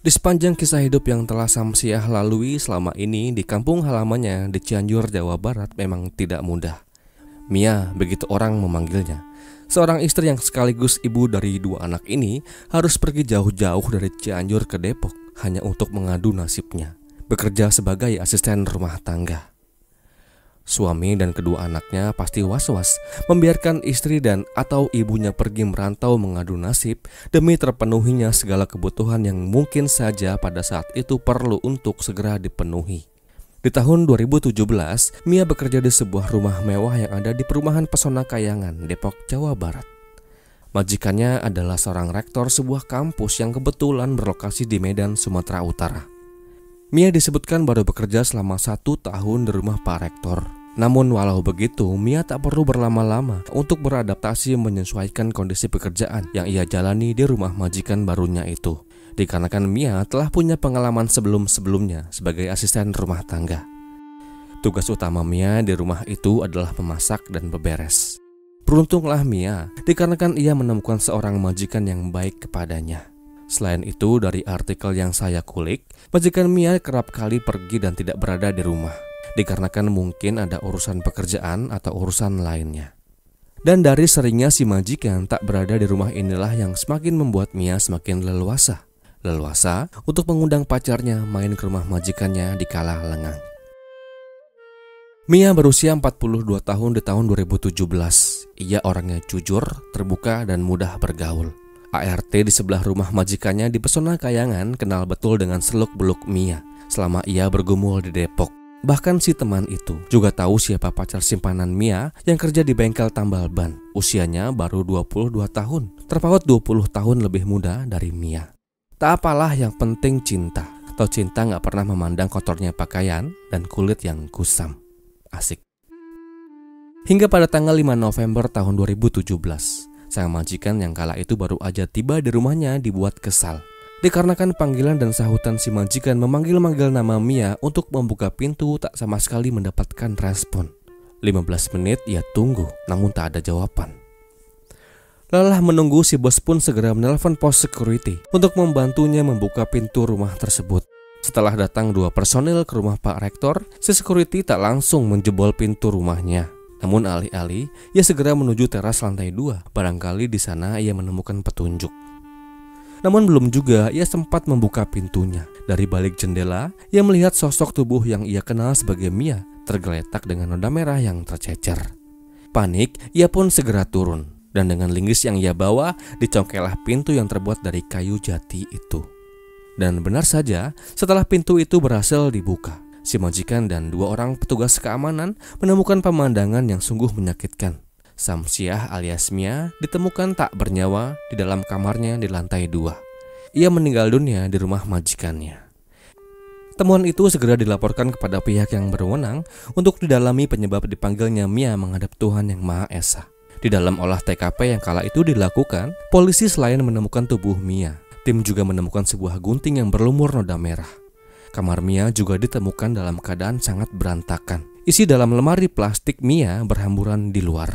Di sepanjang kisah hidup yang telah Samsiah lalui selama ini di kampung halamannya di Cianjur, Jawa Barat memang tidak mudah. Mia, begitu orang memanggilnya. Seorang istri yang sekaligus ibu dari dua anak ini harus pergi jauh-jauh dari Cianjur ke Depok hanya untuk mengadu nasibnya, bekerja sebagai asisten rumah tangga. Suami dan kedua anaknya pasti was-was membiarkan istri dan atau ibunya pergi merantau mengadu nasib demi terpenuhinya segala kebutuhan yang mungkin saja pada saat itu perlu untuk segera dipenuhi. Di tahun 2017, Mia bekerja di sebuah rumah mewah yang ada di Perumahan Pesona Kayangan, Depok, Jawa Barat. Majikannya adalah seorang rektor sebuah kampus yang kebetulan berlokasi di Medan, Sumatera Utara. Mia disebutkan baru bekerja selama 1 tahun di rumah Pak Rektor. Namun walau begitu, Mia tak perlu berlama-lama untuk beradaptasi menyesuaikan kondisi pekerjaan yang ia jalani di rumah majikan barunya itu. Dikarenakan Mia telah punya pengalaman sebelum-sebelumnya sebagai asisten rumah tangga. Tugas utama Mia di rumah itu adalah memasak dan beberes. Beruntunglah Mia dikarenakan ia menemukan seorang majikan yang baik kepadanya. Selain itu, dari artikel yang saya kulik, majikan Mia kerap kali pergi dan tidak berada di rumah, dikarenakan mungkin ada urusan pekerjaan atau urusan lainnya. Dan dari seringnya si majikan tak berada di rumah inilah yang semakin membuat Mia semakin leluasa untuk mengundang pacarnya main ke rumah majikannya di kala lengang. Mia berusia 42 tahun di tahun 2017. Ia orangnya jujur, terbuka, dan mudah bergaul. ART di sebelah rumah majikannya di Pesona Kayangan kenal betul dengan seluk-beluk Mia selama ia bergumul di Depok. Bahkan si teman itu juga tahu siapa pacar simpanan Mia yang kerja di bengkel tambal ban. Usianya baru 22 tahun, terpaut 20 tahun lebih muda dari Mia. Tak apalah, yang penting cinta. Atau cinta gak pernah memandang kotornya pakaian dan kulit yang kusam. Asik. Hingga pada tanggal 5 November tahun 2017, sang majikan yang kala itu baru aja tiba di rumahnya dibuat kesal. Dikarenakan panggilan dan sahutan si majikan memanggil-manggil nama Mia untuk membuka pintu tak sama sekali mendapatkan respon. 15 menit ia tunggu, namun tak ada jawaban. Lelah menunggu, si bos pun segera menelpon pos security untuk membantunya membuka pintu rumah tersebut. Setelah datang 2 personil ke rumah Pak Rektor, si security tak langsung menjebol pintu rumahnya. Namun alih-alih, ia segera menuju teras lantai 2. Barangkali di sana ia menemukan petunjuk. Namun belum juga ia sempat membuka pintunya. Dari balik jendela, ia melihat sosok tubuh yang ia kenal sebagai Mia tergeletak dengan noda merah yang tercecer. Panik, ia pun segera turun. Dan dengan linggis yang ia bawa, dicongkelah pintu yang terbuat dari kayu jati itu. Dan benar saja, setelah pintu itu berhasil dibuka, si majikan dan 2 orang petugas keamanan menemukan pemandangan yang sungguh menyakitkan. Samsiah alias Mia ditemukan tak bernyawa di dalam kamarnya di lantai 2. Ia meninggal dunia di rumah majikannya. Temuan itu segera dilaporkan kepada pihak yang berwenang untuk didalami penyebab dipanggilnya Mia menghadap Tuhan Yang Maha Esa. Di dalam olah TKP yang kala itu dilakukan, polisi selain menemukan tubuh Mia, tim juga menemukan sebuah gunting yang berlumur noda merah. Kamar Mia juga ditemukan dalam keadaan sangat berantakan. Isi dalam lemari plastik Mia berhamburan di luar.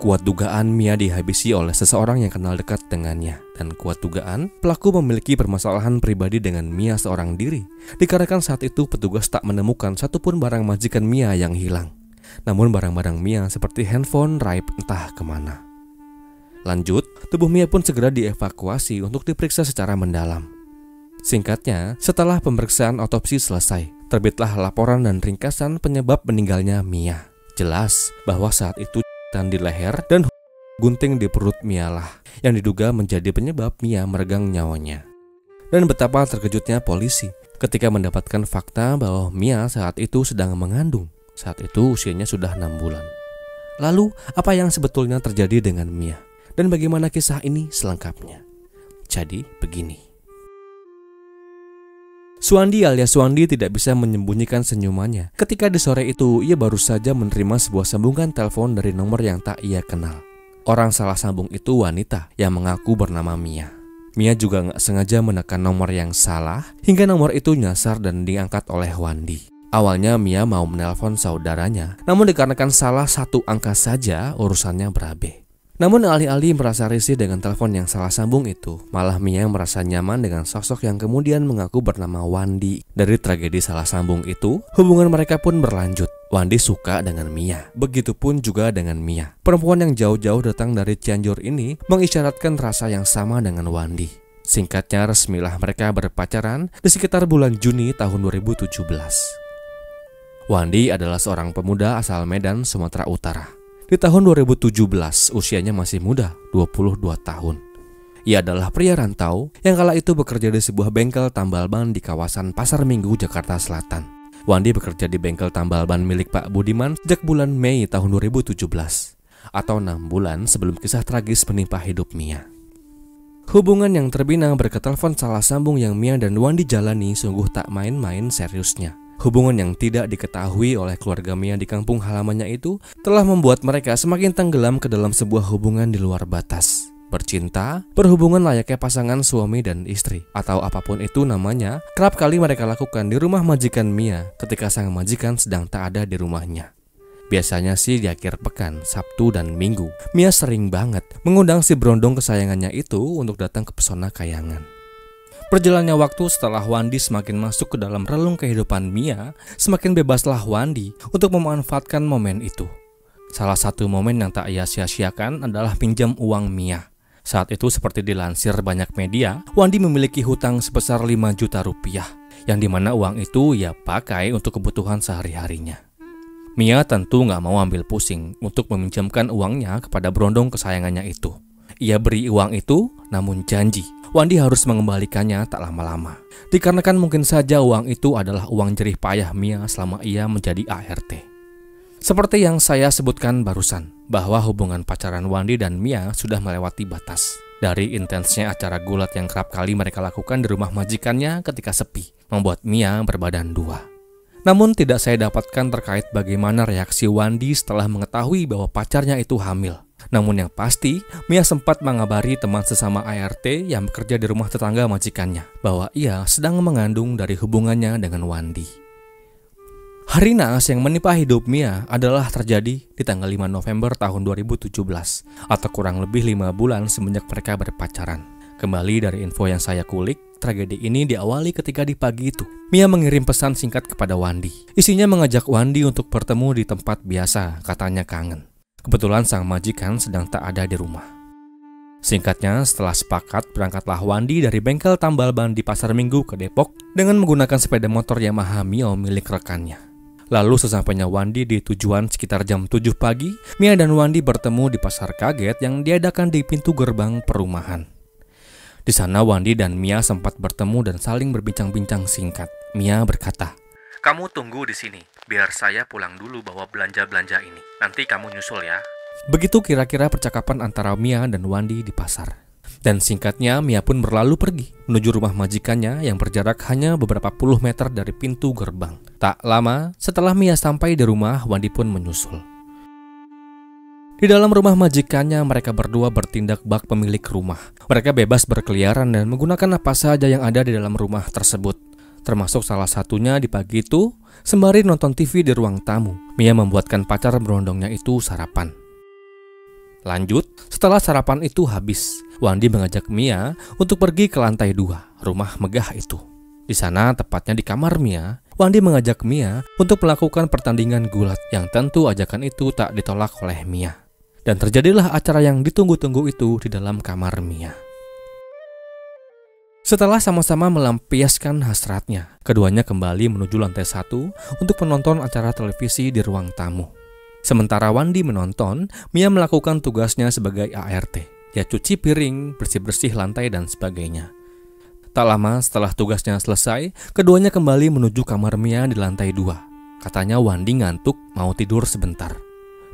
Kuat dugaan Mia dihabisi oleh seseorang yang kenal dekat dengannya. Dan kuat dugaan pelaku memiliki permasalahan pribadi dengan Mia seorang diri. Dikarenakan saat itu petugas tak menemukan satupun barang majikan Mia yang hilang. Namun barang-barang Mia seperti handphone raib entah kemana. Lanjut, tubuh Mia pun segera dievakuasi untuk diperiksa secara mendalam. Singkatnya, setelah pemeriksaan otopsi selesai, terbitlah laporan dan ringkasan penyebab meninggalnya Mia. Jelas bahwa saat itu di leher dan gunting di perut Mia lah yang diduga menjadi penyebab Mia meregang nyawanya. Dan betapa terkejutnya polisi ketika mendapatkan fakta bahwa Mia saat itu sedang mengandung. Saat itu usianya sudah 6 bulan. Lalu apa yang sebetulnya terjadi dengan Mia? Dan bagaimana kisah ini selengkapnya? Jadi begini. Suandi alias Suandi tidak bisa menyembunyikan senyumannya ketika di sore itu ia baru saja menerima sebuah sambungan telepon dari nomor yang tak ia kenal. Orang salah sambung itu wanita yang mengaku bernama Mia. Mia juga gak sengaja menekan nomor yang salah hingga nomor itu nyasar dan diangkat oleh Wandi. Awalnya Mia mau menelpon saudaranya, namun dikarenakan salah 1 angka saja urusannya berabe. Namun alih-alih merasa risih dengan telepon yang salah sambung itu, malah Mia merasa nyaman dengan sosok yang kemudian mengaku bernama Wandi. Dari tragedi salah sambung itu, hubungan mereka pun berlanjut. Wandi suka dengan Mia, begitupun juga dengan Mia. Perempuan yang jauh-jauh datang dari Cianjur ini mengisyaratkan rasa yang sama dengan Wandi. Singkatnya, resmilah mereka berpacaran di sekitar bulan Juni tahun 2017. Wandi adalah seorang pemuda asal Medan, Sumatera Utara. Di tahun 2017, usianya masih muda, 22 tahun. Ia adalah pria rantau yang kala itu bekerja di sebuah bengkel tambal ban di kawasan Pasar Minggu, Jakarta Selatan. Wandi bekerja di bengkel tambal ban milik Pak Budiman sejak bulan Mei tahun 2017, atau 6 bulan sebelum kisah tragis menimpa hidup Mia. Hubungan yang terbina berkat telepon salah sambung yang Mia dan Wandi jalani sungguh tak main-main seriusnya. Hubungan yang tidak diketahui oleh keluarga Mia di kampung halamannya itu telah membuat mereka semakin tenggelam ke dalam sebuah hubungan di luar batas. Bercinta, berhubungan layaknya pasangan suami dan istri, atau apapun itu namanya, kerap kali mereka lakukan di rumah majikan Mia ketika sang majikan sedang tak ada di rumahnya. Biasanya sih di akhir pekan, Sabtu dan Minggu, Mia sering banget mengundang si berondong kesayangannya itu untuk datang ke Pesona Kayangan. Perjalannya waktu setelah Wandi semakin masuk ke dalam relung kehidupan Mia, semakin bebaslah Wandi untuk memanfaatkan momen itu. Salah satu momen yang tak ia sia-siakan adalah pinjam uang Mia. Saat itu seperti dilansir banyak media, Wandi memiliki hutang sebesar 5 juta rupiah, yang dimana uang itu ia pakai untuk kebutuhan sehari-harinya. Mia tentu gak mau ambil pusing untuk meminjamkan uangnya kepada berondong kesayangannya itu. Ia beri uang itu, namun janji Wandi harus mengembalikannya tak lama-lama. Dikarenakan mungkin saja uang itu adalah uang jerih payah Mia selama ia menjadi ART. Seperti yang saya sebutkan barusan, bahwa hubungan pacaran Wandi dan Mia sudah melewati batas. Dari intensnya acara gulat yang kerap kali mereka lakukan di rumah majikannya ketika sepi, membuat Mia berbadan 2. Namun tidak saya dapatkan terkait bagaimana reaksi Wandi setelah mengetahui bahwa pacarnya itu hamil. Namun yang pasti, Mia sempat mengabari teman sesama ART yang bekerja di rumah tetangga majikannya bahwa ia sedang mengandung dari hubungannya dengan Wandi. Hari naas yang menimpa hidup Mia adalah terjadi di tanggal 5 November tahun 2017, atau kurang lebih 5 bulan semenjak mereka berpacaran. Kembali dari info yang saya kulik, tragedi ini diawali ketika di pagi itu Mia mengirim pesan singkat kepada Wandi. Isinya mengajak Wandi untuk bertemu di tempat biasa, katanya kangen. Kebetulan sang majikan sedang tak ada di rumah. Singkatnya, setelah sepakat, berangkatlah Wandi dari bengkel tambal ban di Pasar Minggu ke Depok dengan menggunakan sepeda motor Yamaha Mio milik rekannya. Lalu sesampainya Wandi di tujuan sekitar jam 7 pagi, Mia dan Wandi bertemu di pasar kaget yang diadakan di pintu gerbang perumahan. Di sana Wandi dan Mia sempat bertemu dan saling berbincang-bincang singkat. Mia berkata, "Kamu tunggu di sini, biar saya pulang dulu bawa belanja-belanja ini. Nanti kamu nyusul ya." Begitu kira-kira percakapan antara Mia dan Wandi di pasar. Dan singkatnya Mia pun berlalu pergi menuju rumah majikannya yang berjarak hanya beberapa puluh meter dari pintu gerbang. Tak lama setelah Mia sampai di rumah, Wandi pun menyusul. Di dalam rumah majikannya, mereka berdua bertindak bak pemilik rumah. Mereka bebas berkeliaran dan menggunakan apa saja yang ada di dalam rumah tersebut. Termasuk salah satunya di pagi itu, sembari nonton TV di ruang tamu, Mia membuatkan pacar berondongnya itu sarapan. Lanjut, setelah sarapan itu habis, Wandi mengajak Mia untuk pergi ke lantai 2, rumah megah itu. Di sana, tepatnya di kamar Mia, Wandi mengajak Mia untuk melakukan pertandingan gulat yang tentu ajakan itu tak ditolak oleh Mia. Dan terjadilah acara yang ditunggu-tunggu itu di dalam kamar Mia. Setelah sama-sama melampiaskan hasratnya, keduanya kembali menuju lantai 1 untuk menonton acara televisi di ruang tamu. Sementara Wandi menonton, Mia melakukan tugasnya sebagai ART. Dia cuci piring, bersih-bersih lantai, dan sebagainya. Tak lama setelah tugasnya selesai, keduanya kembali menuju kamar Mia di lantai 2. Katanya Wandi ngantuk, mau tidur sebentar.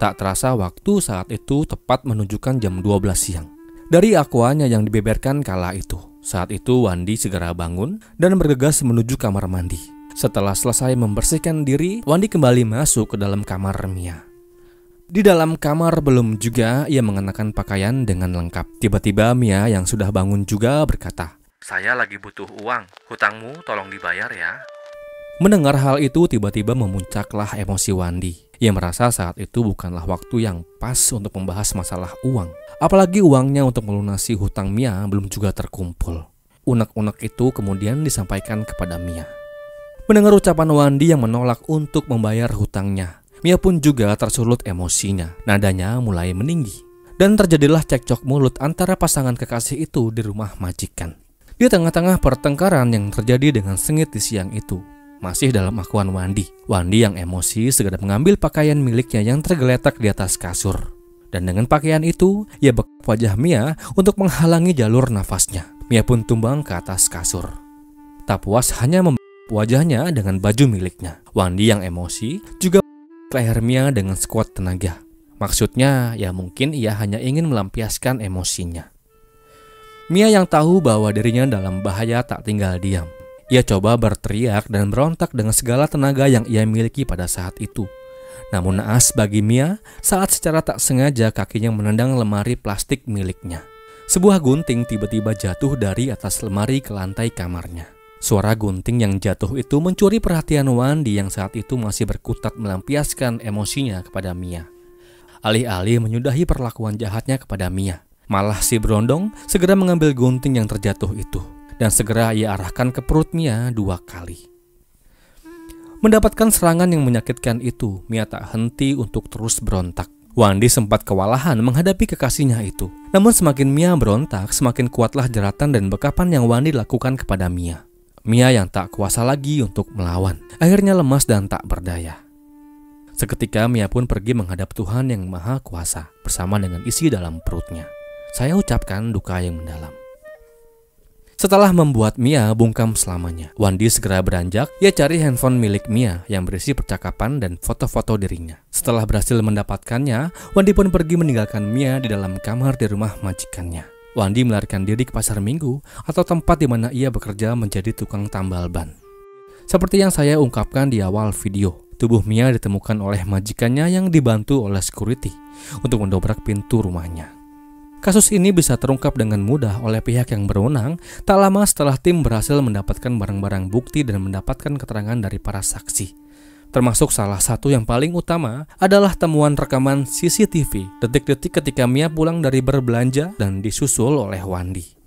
Tak terasa waktu saat itu tepat menunjukkan jam 12 siang. Dari aquanya yang dibeberkan kala itu. Saat itu Wandi segera bangun dan bergegas menuju kamar mandi. Setelah selesai membersihkan diri, Wandi kembali masuk ke dalam kamar Mia. Di dalam kamar belum juga ia mengenakan pakaian dengan lengkap. Tiba-tiba Mia yang sudah bangun juga berkata, "Saya lagi butuh uang, hutangmu tolong dibayar ya." Mendengar hal itu tiba-tiba memuncaklah emosi Wandi. Ia merasa saat itu bukanlah waktu yang pas untuk membahas masalah uang. Apalagi uangnya untuk melunasi hutang Mia belum juga terkumpul. Unek-unek itu kemudian disampaikan kepada Mia. Mendengar ucapan Wandi yang menolak untuk membayar hutangnya, Mia pun juga tersulut emosinya. Nadanya mulai meninggi. Dan terjadilah cekcok mulut antara pasangan kekasih itu di rumah majikan. Di tengah-tengah pertengkaran yang terjadi dengan sengit di siang itu, masih dalam akuan Wandi yang emosi segera mengambil pakaian miliknya yang tergeletak di atas kasur. Dan dengan pakaian itu, ia bekap wajah Mia untuk menghalangi jalur nafasnya. Mia pun tumbang ke atas kasur. Tak puas hanya membekap wajahnya dengan baju miliknya, Wandi yang emosi juga membekap leher Mia dengan sekuat tenaga. Maksudnya, ya mungkin ia hanya ingin melampiaskan emosinya. Mia yang tahu bahwa dirinya dalam bahaya tak tinggal diam. Ia coba berteriak dan berontak dengan segala tenaga yang ia miliki pada saat itu. Namun naas bagi Mia saat secara tak sengaja kakinya menendang lemari plastik miliknya. Sebuah gunting tiba-tiba jatuh dari atas lemari ke lantai kamarnya. Suara gunting yang jatuh itu mencuri perhatian Wandi yang saat itu masih berkutat melampiaskan emosinya kepada Mia. Alih-alih menyudahi perlakuan jahatnya kepada Mia, malah si berondong segera mengambil gunting yang terjatuh itu dan segera ia arahkan ke perut Mia 2 kali. Mendapatkan serangan yang menyakitkan itu, Mia tak henti untuk terus berontak. Wandi sempat kewalahan menghadapi kekasihnya itu. Namun semakin Mia berontak, semakin kuatlah jeratan dan bekapan yang Wandi lakukan kepada Mia. Mia yang tak kuasa lagi untuk melawan, akhirnya lemas dan tak berdaya. Seketika Mia pun pergi menghadap Tuhan yang Maha Kuasa bersama dengan isi dalam perutnya. Saya ucapkan duka yang mendalam. Setelah membuat Mia bungkam selamanya, Wandi segera beranjak. Ia cari handphone milik Mia yang berisi percakapan dan foto-foto dirinya. Setelah berhasil mendapatkannya, Wandi pun pergi meninggalkan Mia di dalam kamar di rumah majikannya. Wandi melarikan diri ke pasar Minggu atau tempat di mana ia bekerja menjadi tukang tambal ban. Seperti yang saya ungkapkan di awal video, tubuh Mia ditemukan oleh majikannya yang dibantu oleh security untuk mendobrak pintu rumahnya. Kasus ini bisa terungkap dengan mudah oleh pihak yang berwenang tak lama setelah tim berhasil mendapatkan barang-barang bukti dan mendapatkan keterangan dari para saksi. Termasuk salah satu yang paling utama adalah temuan rekaman CCTV detik-detik ketika Mia pulang dari berbelanja dan disusul oleh Wandi.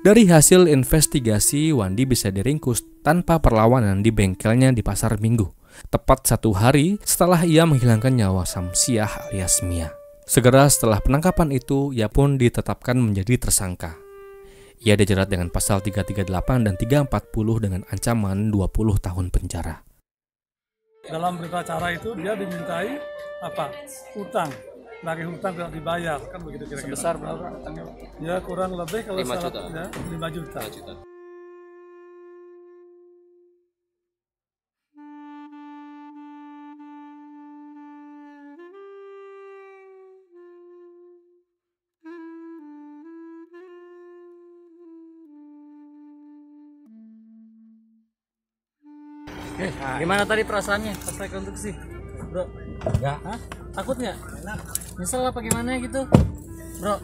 Dari hasil investigasi, Wandi bisa diringkus tanpa perlawanan di bengkelnya di pasar Minggu. Tepat 1 hari setelah ia menghilangkan nyawa Samsiah alias Mia. Segera setelah penangkapan itu, ia pun ditetapkan menjadi tersangka. Ia dijerat dengan pasal 338 dan 340 dengan ancaman 20 tahun penjara. Dalam berita acara itu dia dimintai utang. Nagih hutang tidak dibayar, kan begitu kira-kira. Sebesar berapa hutangnya? Ya kurang lebih kalau 5 juta. Ya, 5 juta. 5 juta. Gimana tadi perasaannya pas rekonstruksi, bro? Enggak. Hah? Takut nggak? Nyesel apa gimana gitu, bro?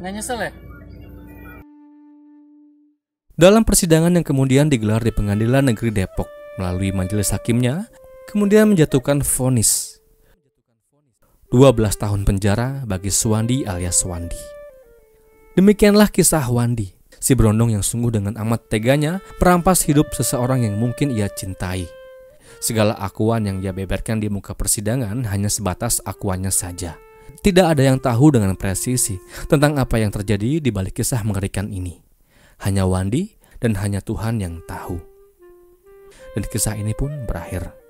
Nggak nyesel ya? Dalam persidangan yang kemudian digelar di Pengadilan Negeri Depok melalui majelis hakimnya, kemudian menjatuhkan vonis 12 tahun penjara bagi Suwandi alias Wandi. Demikianlah kisah Wandi, si berondong yang sungguh dengan amat teganya merampas hidup seseorang yang mungkin ia cintai. Segala akuan yang ia beberkan di muka persidangan hanya sebatas akuannya saja. Tidak ada yang tahu dengan presisi tentang apa yang terjadi di balik kisah mengerikan ini. Hanya Wandi dan hanya Tuhan yang tahu. Dan kisah ini pun berakhir.